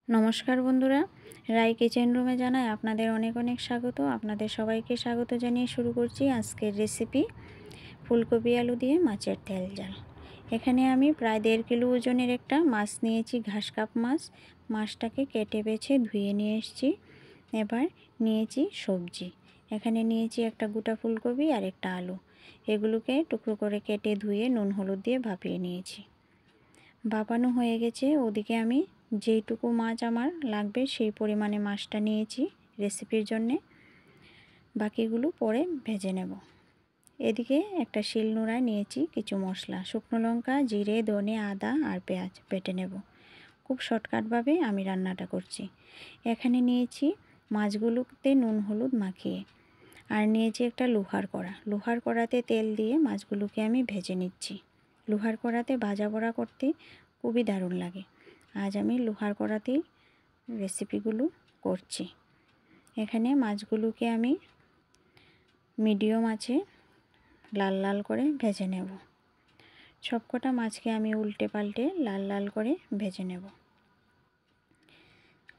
নমস্কার বন্ধুরা, রাই কিচেন রুমে জানাই আপনাদের অনেক অনেক স্বাগত। আপনাদের সবাইকে স্বাগত জানিয়ে শুরু করছি আজকের রেসিপি ফুলকপি আলু দিয়ে মাছের তেল ঝাল। এখানে আমি প্রায় 1.5 কিলো ওজনের একটা মাছ নিয়েছি, ঘাস কাপ মাছ। মাছটাকে কেটে বেছে ধুয়ে নিয়ে এসেছি। এবার নিয়েছি সবজি, এখানে নিয়েছি একটা গোটা ফুলকপি আর একটা আলু। এগুলোকে টুকরো করে কেটে ধুয়ে নুন হলুদ দিয়ে ভাপিয়ে নিয়েছি। ভাপানো হয়ে গেছে। ওদিকে আমি যেইটুকু মাছ আমার লাগবে সেই পরিমাণে মাছটা নিয়েছি রেসিপির জন্যে, বাকিগুলো পরে ভেজে নেব। এদিকে একটা শিলনোড়ায় নিয়েছি কিছু মশলা, শুকনো লঙ্কা, জিরে, ধনে, আদা আর পেঁয়াজ বেটে নেব। খুব শর্টকাটভাবে আমি রান্নাটা করছি। এখানে নিয়েছি মাছগুলোতে নুন হলুদ মাখিয়ে, আর নিয়েছি একটা লোহার কড়াতে তেল দিয়ে মাছগুলোকে আমি ভেজে নিচ্ছি। লোহার কড়াতে ভাজা পোড়া করতে খুবই দারুণ লাগে। আজ আমি লোহার কড়াতেই রেসিপিগুলো করছি। এখানে মাছগুলোকে আমি মিডিয়াম আঁচে লাল লাল করে ভেজে নেব। সবকটা মাছকে আমি উল্টে পাল্টে লাল লাল করে ভেজে নেব।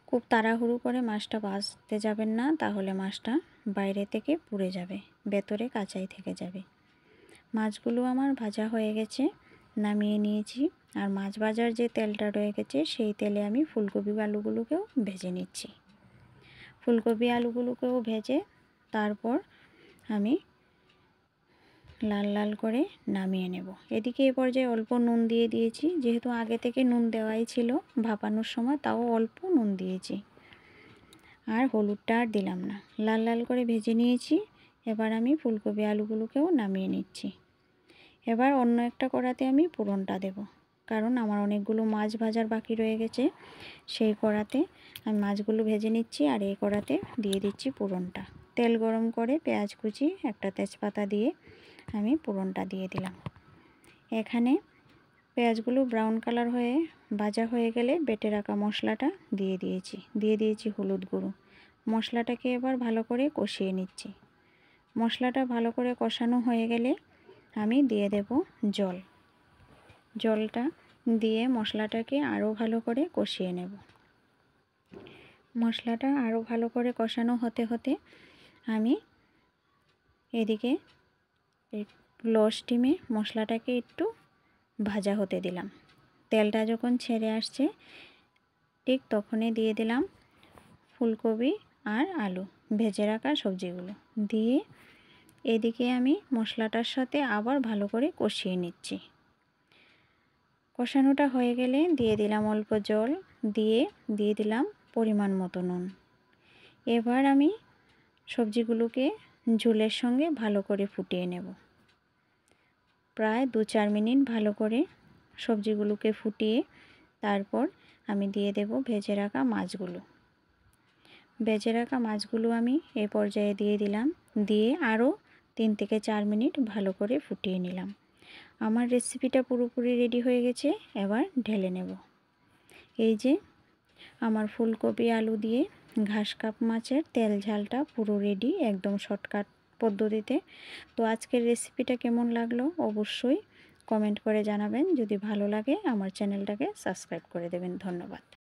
খুব তাড়াহুড়ো করে মাছটা ভাজতে যাবেন না, তাহলে মাছটা বাইরে থেকে পুড়ে যাবে, ভেতরে কাঁচাই থেকে যাবে। মাছগুলো আমার ভাজা হয়ে গেছে, নামিয়ে নিয়েছি। আর মাছ ভাজার যে তেলটা রয়ে গেছে সেই তেলে আমি ফুলকপি আলুগুলোকেও ভেজে নিচ্ছি। ফুলকপি আলুগুলোকেও ভেজে তারপর আমি লাল লাল করে নামিয়ে নেব। এদিকে এ পর্যায়ে অল্প নুন দিয়ে দিয়েছি, যেহেতু আগে থেকে নুন দেওয়াই ছিল ভাপানোর সময়, তাও অল্প নুন দিয়েছি। আর হলুদটা আর দিলাম না। লাল লাল করে ভেজে নিয়েছি। এবার আমি ফুলকপি আলুগুলোকেও নামিয়ে নিচ্ছি। এবার অন্য একটা কড়াতে আমি ফোড়নটা দেব, কারণ আমার অনেকগুলো মাছ ভাজার বাকি রয়ে গেছে। সেই কড়াতে আমি মাছগুলো ভেজে নিচ্ছি, আর এই কড়াতে দিয়ে দিচ্ছি ফোড়নটা। তেল গরম করে পেঁয়াজ কুচি, একটা তেজপাতা দিয়ে আমি ফোড়নটা দিয়ে দিলাম। এখানে পেঁয়াজগুলো ব্রাউন কালার হয়ে ভাজা হয়ে গেলে বেটে রাখা মশলাটা দিয়ে দিয়েছি হলুদ গুঁড়ো। মশলাটাকে এবার ভালো করে কষিয়ে নিচ্ছি। মশলাটা ভালো করে কষানো হয়ে গেলে আমি দিয়ে দেব জল। জলটা দিয়ে মশলাটাকে আরও ভালো করে কষিয়ে নেব। মশলাটা আরও ভালো করে কষানো হতে হতে আমি এদিকে লো স্টিমে মশলাটাকে একটু ভাজা হতে দিলাম। তেলটা যখন ছেড়ে আসছে ঠিক তখনই দিয়ে দিলাম ফুলকপি আর আলু, ভেজে রাখা সবজিগুলো দিয়ে এদিকে আমি মশলাটার সাথে আবার ভালো করে কষিয়ে নিচ্ছি। কষানোটা হয়ে গেলে দিয়ে দিলাম অল্প জল, দিয়ে দিলাম পরিমাণ মতো নুন। এবার আমি সবজিগুলোকে ঝোলের সঙ্গে ভালো করে ফুটিয়ে নেব। প্রায় 2-4 মিনিট ভালো করে সবজিগুলোকে ফুটিয়ে তারপর আমি দিয়ে দেব ভেজে রাখা মাছগুলো। ভেজে রাখা মাছগুলো আমি এই পর্যায়ে দিয়ে দিলাম, দিয়ে আরও 3 থেকে 4 মিনিট ভালো করে ফুটিয়ে নিলাম। আমার রেসিপিটা পুরোপুরি রেডি হয়ে গেছে। এবার ঢেলে নেব। এই যে আমার ফুলকপি আলু দিয়ে ঘাস কাপ মাছের তেল ঝালটা পুরো রেডি, একদম শর্টকাট পদ্ধতিতে। তো আজকের রেসিপিটা কেমন লাগলো অবশ্যই কমেন্ট করে জানাবেন। যদি ভালো লাগে আমার চ্যানেলটাকে সাবস্ক্রাইব করে দেবেন। ধন্যবাদ।